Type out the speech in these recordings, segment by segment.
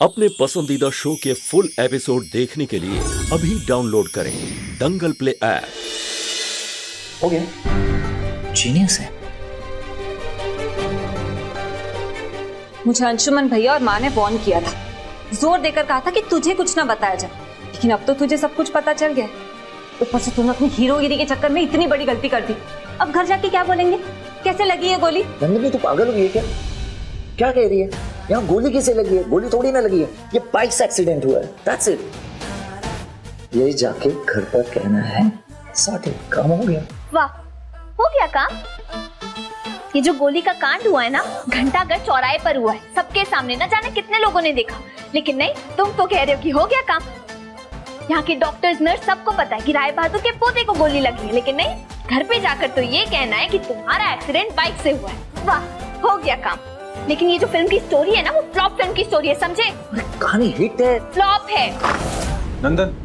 अपने पसंदीदा शो के फुल एपिसोड देखने के लिए अभी डाउनलोड करें दंगल प्ले ऐप। हो गया, जीनियस है। मुझे अंशुमन भैया और माँ ने वार्न किया था, जोर देकर कहा था कि तुझे कुछ ना बताया जाए, लेकिन अब तो तुझे सब कुछ पता चल गया। ऊपर से तूने अपनी हीरोगिरी के चक्कर में इतनी बड़ी गलती कर दी। अब घर जाके क्या बोलेंगे? कैसे लगी है गोली? नंदिनी, तू पागल हो गई है क्या? क्या कह रही है? यहाँ गोली किसे लगी है? गोली थोड़ी ना लगी है, ये बाइक से एक्सीडेंट हुआ है, दैट्स इट। ये जाके घर पर कहना है, सॉर्टेड, काम हो गया। वाह, हो गया काम। ये जो गोली का कांड हुआ है ना, घंटाघर चौराहे पर हुआ है, सबके सामने, ना जाने कितने लोगों ने देखा। लेकिन नहीं, तुम तो कह रहे हो कि हो गया काम। यहाँ के डॉक्टर्स, नर्स, सबको पता है कि राय बहादुर के पोते को गोली लगी है, लेकिन नहीं, घर पे जाकर तो ये कहना है कि तुम्हारा एक्सीडेंट बाइक से हुआ है। वाह, हो गया काम। लेकिन ये जो फिल्म की स्टोरी है ना, वो फ्लॉप फिल्म की स्टोरी है, समझे? कहानी हिट है, फ्लॉप है। नंदन,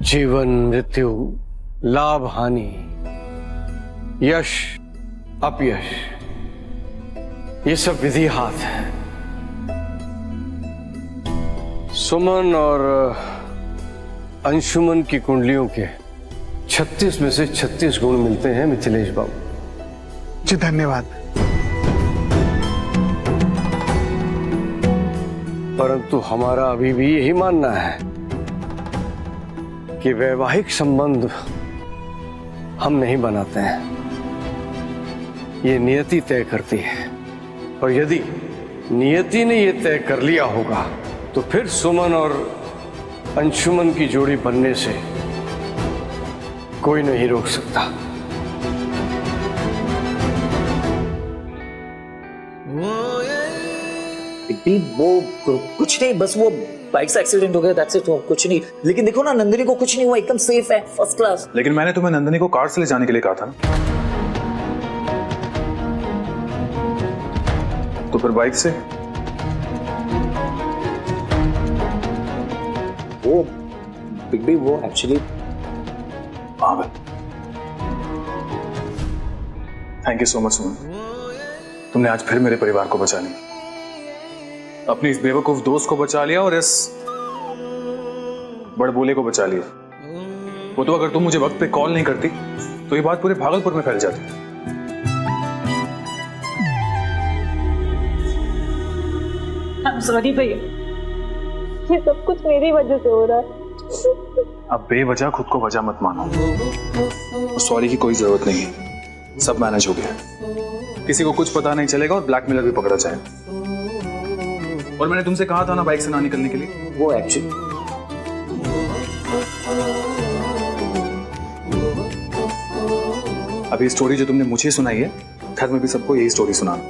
जीवन, मृत्यु, लाभ, हानि, यश, अपयश, ये सब विधि हाथ है। सुमन और अंशुमन की कुंडलियों के 36 में से 36 गुण मिलते हैं मिथिलेश बाबू जी। धन्यवाद। परंतु हमारा अभी भी यही मानना है कि वैवाहिक संबंध हम नहीं बनाते हैं, ये नियति तय करती है। और यदि नियति ने ये तय कर लिया होगा तो फिर सुमन और अंशुमन की जोड़ी बनने से कोई नहीं रोक सकता। वो कुछ नहीं, बस वो बाइक से एक्सीडेंट हो गया, दैट्स इट, कुछ नहीं। लेकिन देखो ना, नंदिनी को कुछ नहीं हुआ, एकदम सेफ है, फर्स्ट क्लास। लेकिन मैंने तुम्हें नंदिनी को कार से ले जाने के लिए कहा था ना, तो फिर बाइक से? वो बिग बी, वो एक्चुअली पागल। थैंक यू सो मच सुमन, तुमने आज फिर मेरे परिवार को बचा लिया, अपने इस बेवकूफ दोस्त को बचा लिया और इस बड़बोले को बचा लिया। वो तो अगर तुम मुझे वक्त पे कॉल नहीं करती तो ये बात पूरे भागलपुर में फैल जाती। सॉरी भैया, ये सब कुछ मेरी वजह से हो रहा है। अब बेवजह खुद को वजह मत मानो। सॉरी की कोई जरूरत नहीं है, सब मैनेज हो गया। किसी को कुछ पता नहीं चलेगा और ब्लैकमेलर भी पकड़ा जाएगा। और मैंने तुमसे कहा था ना बाइक से ना निकलने के लिए। वो एक्चुअली अभी स्टोरी जो तुमने मुझे सुनाई है, घर में भी सबको यही स्टोरी सुनाना।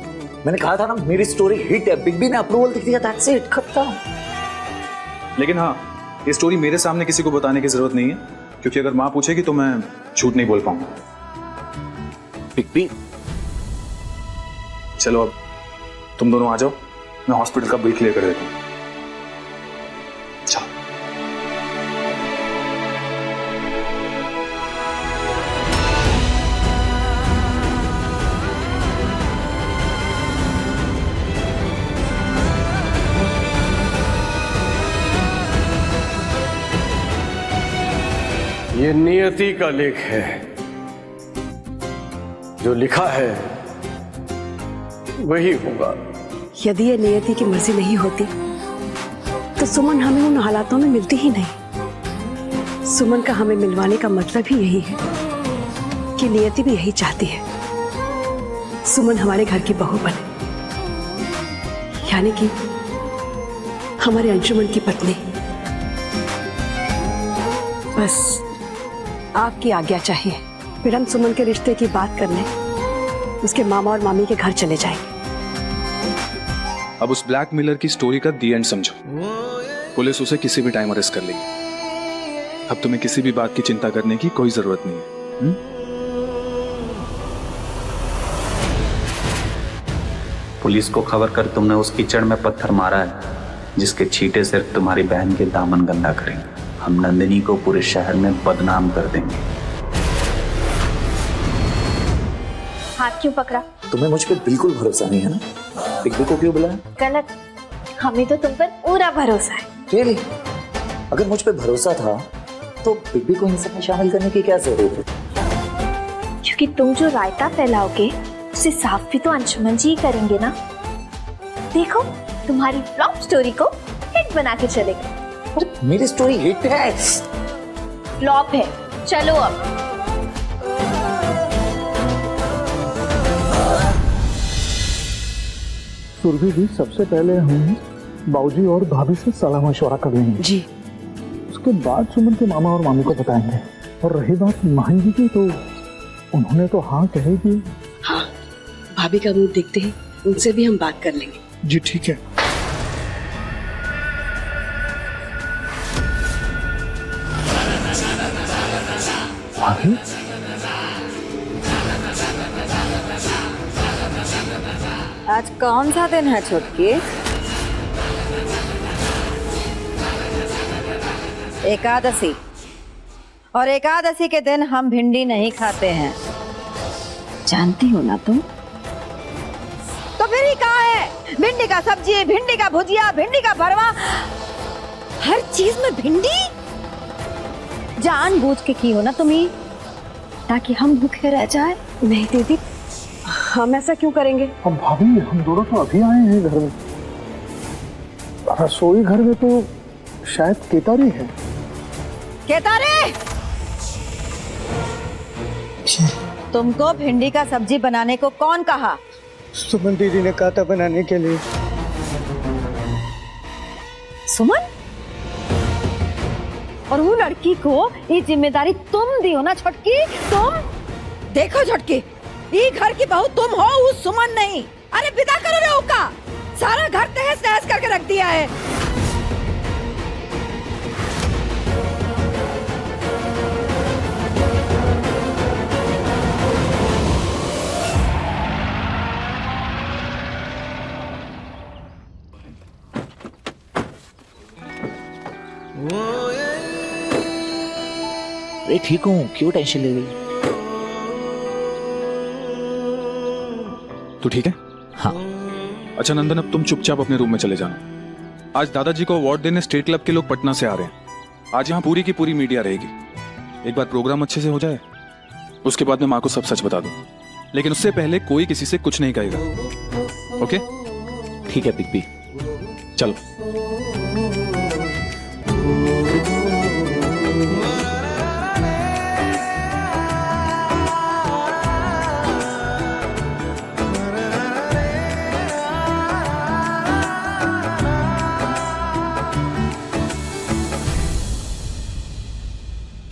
मैंने कहा था ना, मेरी स्टोरी हिट है, बिग बी ने अप्रूवल दिख दिया, दैट्स इट, खत्म। लेकिन हाँ, ये स्टोरी मेरे सामने किसी को बताने की जरूरत नहीं है, क्योंकि अगर माँ पूछेगी तो मैं झूठ नहीं बोल पाऊंगा। बिग बी, चलो अब तुम दोनों आ जाओ, मैं हॉस्पिटल का बिल क्लियर कर देता हूँ। ये नियति का लेख है, जो लिखा है वही होगा। यदि ये नियति की मर्जी नहीं होती तो सुमन हमें उन हालातों में मिलती ही नहीं। सुमन का हमें मिलवाने का मतलब ही यही है कि नियति भी यही चाहती है, सुमन हमारे घर की बहू बने, यानी कि हमारे अंशुमन की पत्नी। बस आपकी आज्ञा चाहिए, फिर हम सुमन के रिश्ते की बात करने उसके मामा और मामी के घर चले जाएंगे। अब उस ब्लैक मिलर की स्टोरी का दी एंड समझो। पुलिस उसे किसी भी टाइम अरेस्ट कर लेगी। अब तुम्हें किसी भी बात की चिंता करने की कोई जरूरत नहीं है। पुलिस को खबर कर तुमने उस कीचड़ में पत्थर मारा है जिसके छींटे सिर्फ तुम्हारी बहन के दामन गंदा करेंगे। हम नंदिनी को पूरे शहर में बदनाम कर देंगे। हाथ क्यों पकड़ा? तुम्हें मुझ पर बिल्कुल भरोसा नहीं है ना? बिग को क्यों बुलाया? गलत, हमें तो तुम पर पूरा भरोसा है। Really? अगर मुझ पे भरोसा था तो बिग को इन सब में शामिल करने की क्या जरूरत है? क्योंकि तुम जो रायता फैलाओगे उसे साफ भी तो अंशुमन जी ही करेंगे ना। देखो तुम्हारी फ्लॉप स्टोरी को हिट बना के चलेंगे। अरे मेरी स्टोरी हिट है। फ्लॉप है, चलो अब। सुरभि जी, सबसे पहले हम बाबूजी और भाभी से सलाह मशवरा कर लेंगे जी। उसके बाद सुमन के मामा और मामी को बताएंगे। और रही बात महन जी की, तो उन्होंने तो हाँ कहेगी। हाँ, भाभी का मुंह देखते ही उनसे भी हम बात कर लेंगे। जी ठीक है। भाभी, आज कौन सा दिन है छुटकी? एकादशी। और एकादशी के दिन हम भिंडी नहीं खाते हैं, जानती हो ना तुम? तो फिर ही कहा है, भिंडी का सब्जी, भिंडी का भुजिया, भिंडी का भरवा, हर चीज में भिंडी। जानबूझ के की हो ना तुम्ही, ताकि हम भूखे रह जाए। नहीं दीदी, हम ऐसा क्यों करेंगे? अब भाभी, हम दोनों तो अभी आए हैं घर में। रसोई घर में तो शायद केतारी है। केतारी, तुमको भिंडी का सब्जी बनाने को कौन कहा? सुमन दीदी ने कहा था बनाने के लिए। सुमन? और वो लड़की को ये जिम्मेदारी तुम दी हो ना छटकी? तुम देखो छटकी, ये घर की बहू तुम हो, उस सुमन नहीं। अरे विदा करो रे का, सारा घर तहस नहस करके रख दिया है। अरे ठीक हूँ, क्यों टेंशन ले रही? तू ठीक है? हाँ। अच्छा नंदन, अब तुम चुपचाप अपने रूम में चले जाना। आज दादाजी को अवार्ड देने स्टेट क्लब के लोग पटना से आ रहे हैं। आज यहाँ पूरी की पूरी मीडिया रहेगी। एक बार प्रोग्राम अच्छे से हो जाए, उसके बाद मैं माँ को सब सच बता दूँ। लेकिन उससे पहले कोई किसी से कुछ नहीं कहेगा। ओके? ठीक है बिग बी, चलो।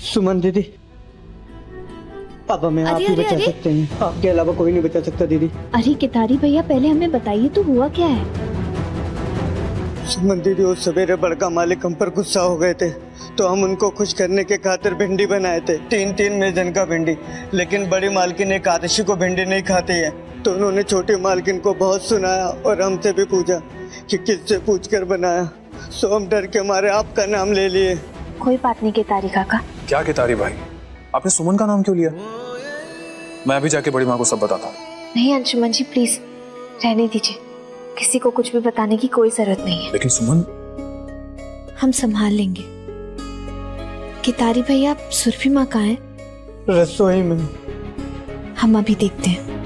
सुमन दीदी, पापा मैं आप ही बचा सकते हैं, आपके अलावा कोई नहीं बचा सकता दीदी। अरे केतारी भैया, पहले हमें बताइए तो हुआ क्या है? सुमन दीदी, उस सवेरे बड़का मालिक हम पर गुस्सा हो गए थे, तो हम उनको खुश करने के खातिर भिंडी बनाए थे, 3-3 मेजन का भिंडी। लेकिन बड़ी मालकिन एकादशी को भिंडी नहीं खाती है, तो उन्होंने छोटी मालकिन को बहुत सुनाया और हमसे भी पूछा कि किससे पूछ कर बनाया। सो हम डर के मारे आपका नाम ले लिए। कोई बात नहीं केतारी काका। क्या केतारी भाई, आपने सुमन का नाम क्यों लिया? मैं अभी जाके बड़ी माँ को सब बताता हूँ। नहीं अंशुमन जी, प्लीज रहने दीजिए, किसी को कुछ भी बताने की कोई जरूरत नहीं है। लेकिन सुमन, हम संभाल लेंगे। केतारी भैया, सुरभि माँ कहाँ है? रसोई में। हम अभी देखते हैं।